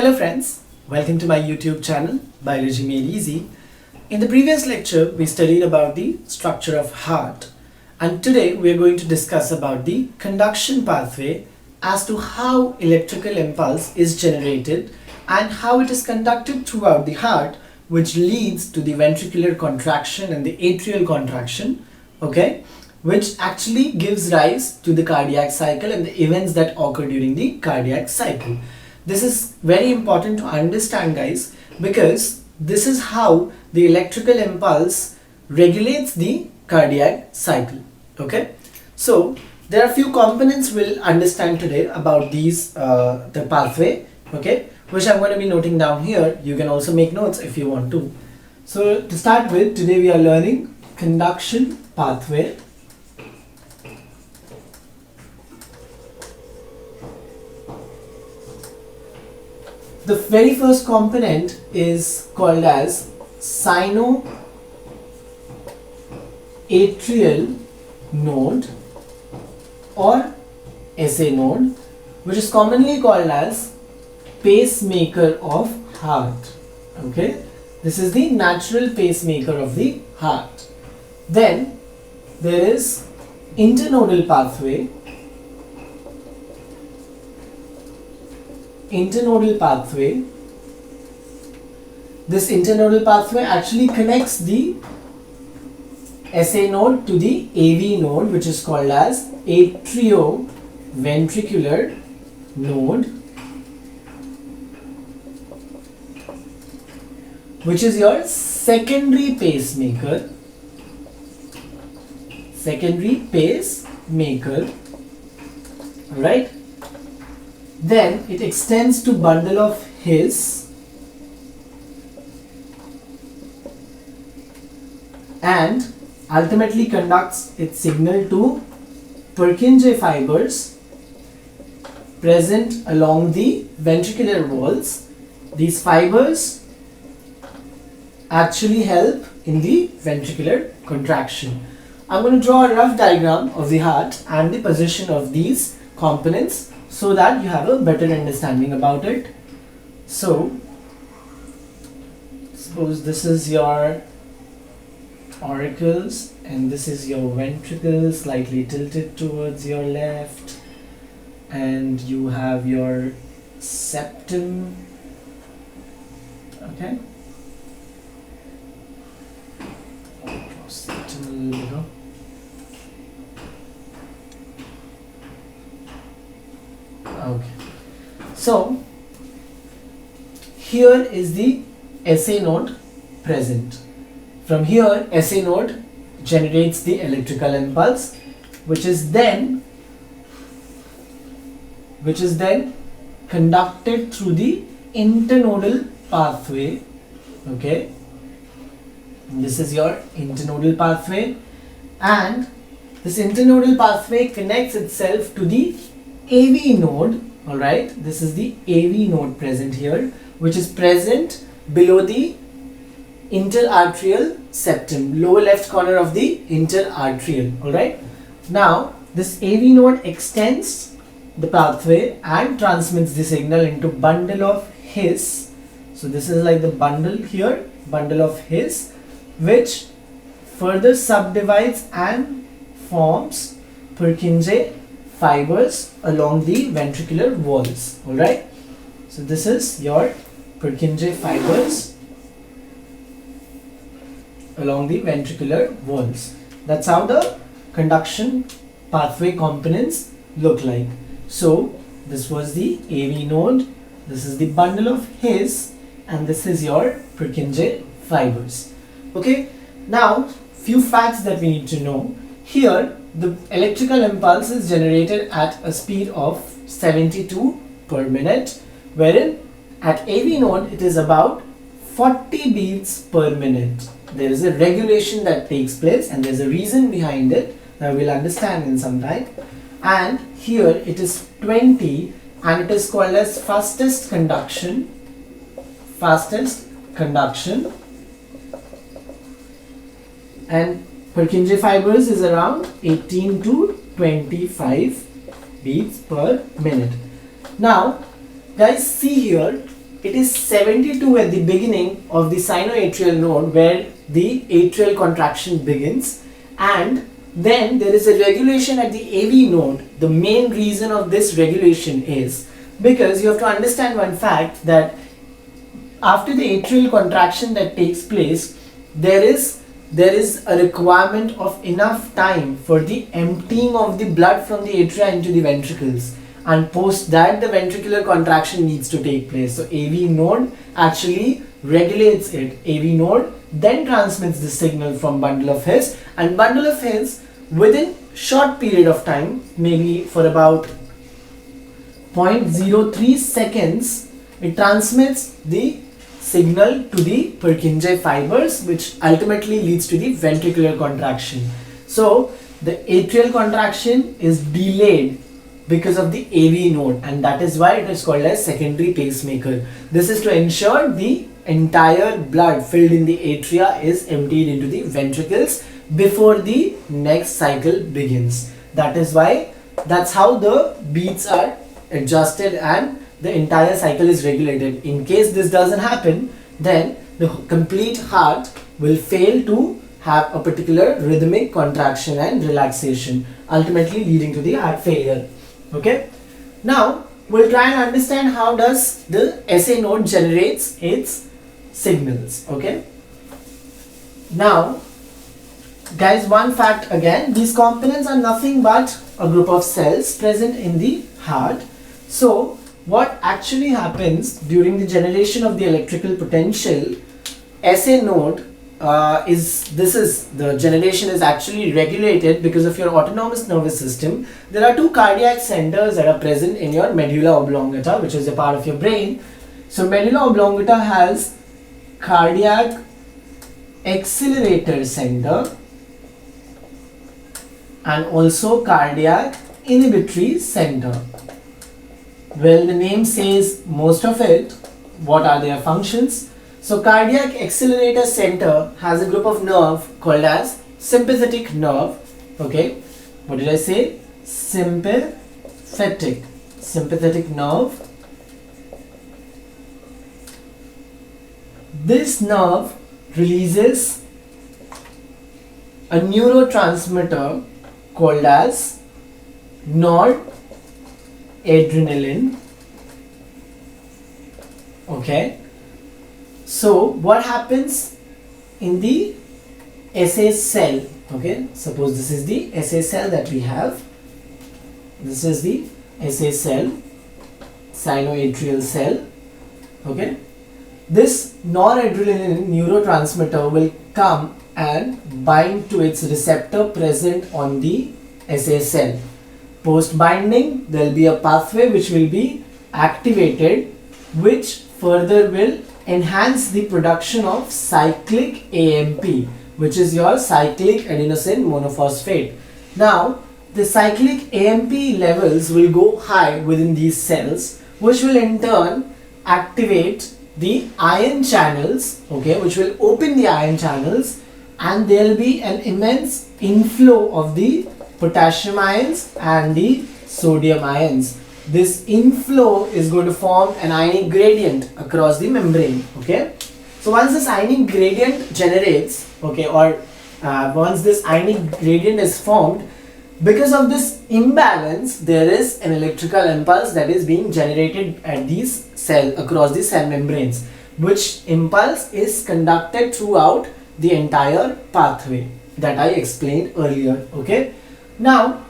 Hello friends, welcome to my YouTube channel Biology Made Easy. In the previous lecture we studied about the structure of heart, and today we are going to discuss about the conduction pathway as to how electrical impulse is generated and how it is conducted throughout the heart, which leads to the ventricular contraction and the atrial contraction, okay, which actually gives rise to the cardiac cycle and the events that occur during the cardiac cycle. This is very important to understand, guys, because this is how the electrical impulse regulates the cardiac cycle. Okay, so there are a few components we'll understand today about these the pathway, okay, which I'm going to be noting down here. You can also make notes if you want to. So to start with, today we are learning conduction pathway. The very first component is called as sino-atrial node or SA node, which is commonly called as pacemaker of heart. Okay, this is the natural pacemaker of the heart. Then there is internodal pathway. Internodal pathway. This internodal pathway actually connects the SA node to the AV node, which is called as atrioventricular node, which is your secondary pacemaker. Secondary pacemaker. Alright. Then it extends to bundle of His and ultimately conducts its signal to Purkinje fibers present along the ventricular walls. These fibers actually help in the ventricular contraction. I'm going to draw a rough diagram of the heart and the position of these components so that you have a better understanding about it. So, suppose this is your auricles and this is your ventricle slightly tilted towards your left, and you have your septum. Okay, draw septum a little bigger. Okay, so here is the SA node present. From here, SA node generates the electrical impulse, which is then conducted through the internodal pathway. Okay, and this is your internodal pathway, and this internodal pathway connects itself to the AV node. Alright, this is the AV node present here, which is present below the interarterial septum, lower left corner of the interarterial. Alright, now this AV node extends the pathway and transmits the signal into bundle of His. So this is like the bundle here, bundle of His, which further subdivides and forms Purkinje fibers along the ventricular walls. Alright, so this is your Purkinje fibers along the ventricular walls. That's how the conduction pathway components look like. So this was the AV node, this is the bundle of His, and this is your Purkinje fibers. Okay, now few facts that we need to know. Here the electrical impulse is generated at a speed of 72 per minute, wherein at AV node it is about 40 beats per minute. There is a regulation that takes place and there is a reason behind it that we'll understand in some time. And here it is 20, and it is called as fastest conduction. Fastest conduction. And Purkinje fibers is around 18 to 25 beats per minute. Now guys, see here, it is 72 at the beginning of the sinoatrial node where the atrial contraction begins, and then there is a regulation at the AV node. The main reason of this regulation is because you have to understand one fact, that after the atrial contraction that takes place, there is a requirement of enough time for the emptying of the blood from the atria into the ventricles, and post that the ventricular contraction needs to take place. So AV node actually regulates it. AV node then transmits the signal from bundle of His, and bundle of His within short period of time, maybe for about 0.03 seconds, it transmits the signal to the Purkinje fibers, which ultimately leads to the ventricular contraction. So the atrial contraction is delayed because of the AV node, and that is why it is called as secondary pacemaker. This is to ensure the entire blood filled in the atria is emptied into the ventricles before the next cycle begins. That is why, that's how the beats are adjusted and the entire cycle is regulated. In case this doesn't happen, then the complete heart will fail to have a particular rhythmic contraction and relaxation, ultimately leading to the heart failure. Okay, now we'll try and understand how does the SA node generates its signals. Okay, now guys, one fact again, these components are nothing but a group of cells present in the heart. So what actually happens during the generation of the electrical potential, SA node the generation is actually regulated because of your autonomous nervous system. There are two cardiac centers that are present in your medulla oblongata, which is a part of your brain. So medulla oblongata has cardiac accelerator center and also cardiac inhibitory center. Well, the name says most of it. What are their functions? So cardiac accelerator center has a group of nerve called as sympathetic nerve. Okay, what did I say? Sympathetic nerve. This nerve releases a neurotransmitter called as noradrenaline. Okay, so what happens in the SA cell? Okay, suppose this is the SA cell that we have. This is the SA cell, sinoatrial cell. Okay, this noradrenaline neurotransmitter will come and bind to its receptor present on the SA cell. Post binding, there will be a pathway which will be activated, which further will enhance the production of cyclic AMP, which is your cyclic adenosine monophosphate. Now, the cyclic AMP levels will go high within these cells, which will in turn activate the ion channels, okay, which will open the ion channels, and there will be an immense inflow of the potassium ions and the sodium ions. This inflow is going to form an ionic gradient across the membrane. Okay, so once this ionic gradient generates, okay, or once this ionic gradient is formed, because of this imbalance, there is an electrical impulse that is being generated at these across the cell membranes, which impulse is conducted throughout the entire pathway that I explained earlier. Okay, now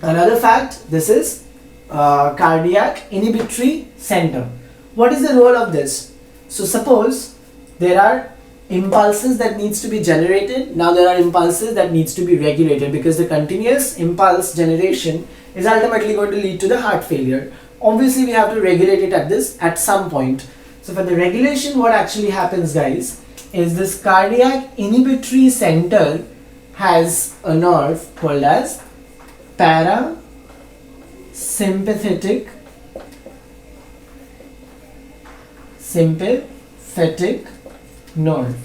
another fact, this is cardiac inhibitory center. What is the role of this? So suppose there are impulses that needs to be generated. Now there are impulses that needs to be regulated, because the continuous impulse generation is ultimately going to lead to the heart failure. Obviously we have to regulate it at some point. So for the regulation, what actually happens, guys, is this cardiac inhibitory center has a nerve called as parasympathetic nerve.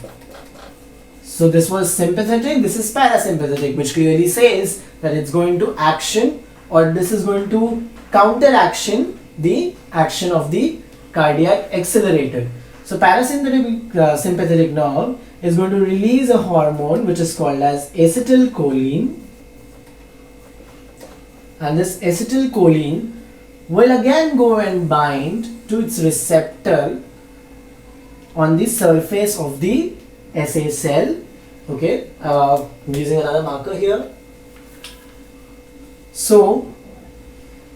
So this was sympathetic, this is parasympathetic, which clearly says that it's going to action, or this is going to counteraction the action of the cardiac accelerator. So parasympathetic sympathetic nerve is going to release a hormone which is called as acetylcholine, and this acetylcholine will again go and bind to its receptor on the surface of the SA cell. Okay, I'm using another marker here. So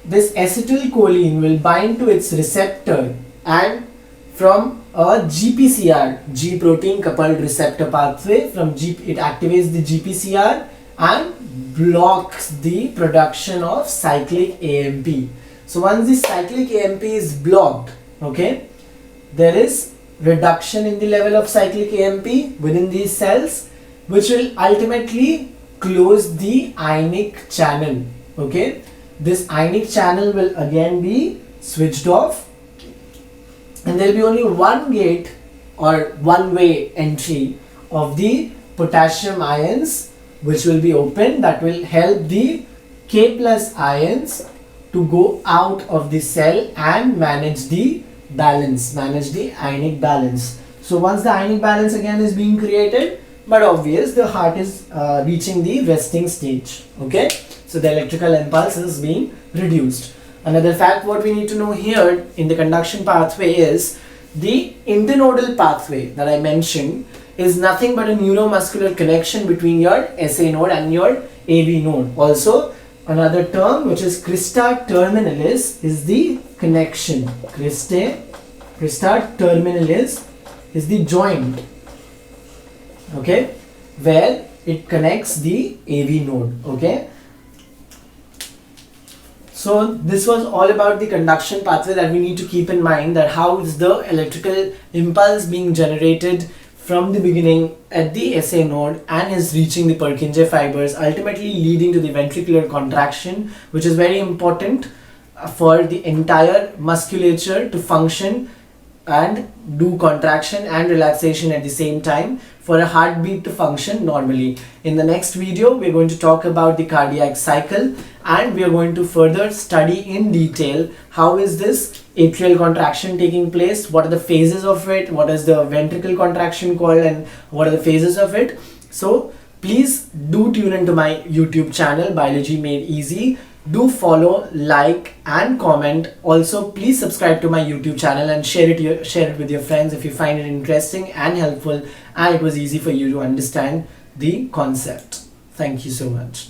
this acetylcholine will bind to its receptor, and from a GPCR, G protein coupled receptor pathway, it activates the GPCR and blocks the production of cyclic AMP. So once the cyclic AMP is blocked, okay, there is reduction in the level of cyclic AMP within these cells, which will ultimately close the ionic channel. Okay, this ionic channel will again be switched off, and there will be only one gate or one way entry of the potassium ions which will be open, that will help the K plus ions to go out of the cell and manage the balance, manage the ionic balance. So once the ionic balance again is being created, but obvious, the heart is reaching the resting stage. Okay, so the electrical impulse is being reduced. Another fact what we need to know here in the conduction pathway is the internodal pathway that I mentioned is nothing but a neuromuscular connection between your SA node and your AV node. Also, another term which is crista terminalis is the connection. Crista terminalis is the joint, okay, where it connects the AV node. Okay, so this was all about the conduction pathway that we need to keep in mind, that how is the electrical impulse being generated from the beginning at the SA node and is reaching the Purkinje fibers, ultimately leading to the ventricular contraction, which is very important for the entire musculature to function and do contraction and relaxation at the same time for a heartbeat to function normally. In the next video, we are going to talk about the cardiac cycle, and we are going to further study in detail how is this atrial contraction taking place, what are the phases of it, what is the ventricle contraction called, and what are the phases of it. So please do tune into my YouTube channel, Biology Made Easy. Do follow, like and comment. Also, please subscribe to my YouTube channel and share it with your friends if you find it interesting and helpful and it was easy for you to understand the concept. Thank you so much.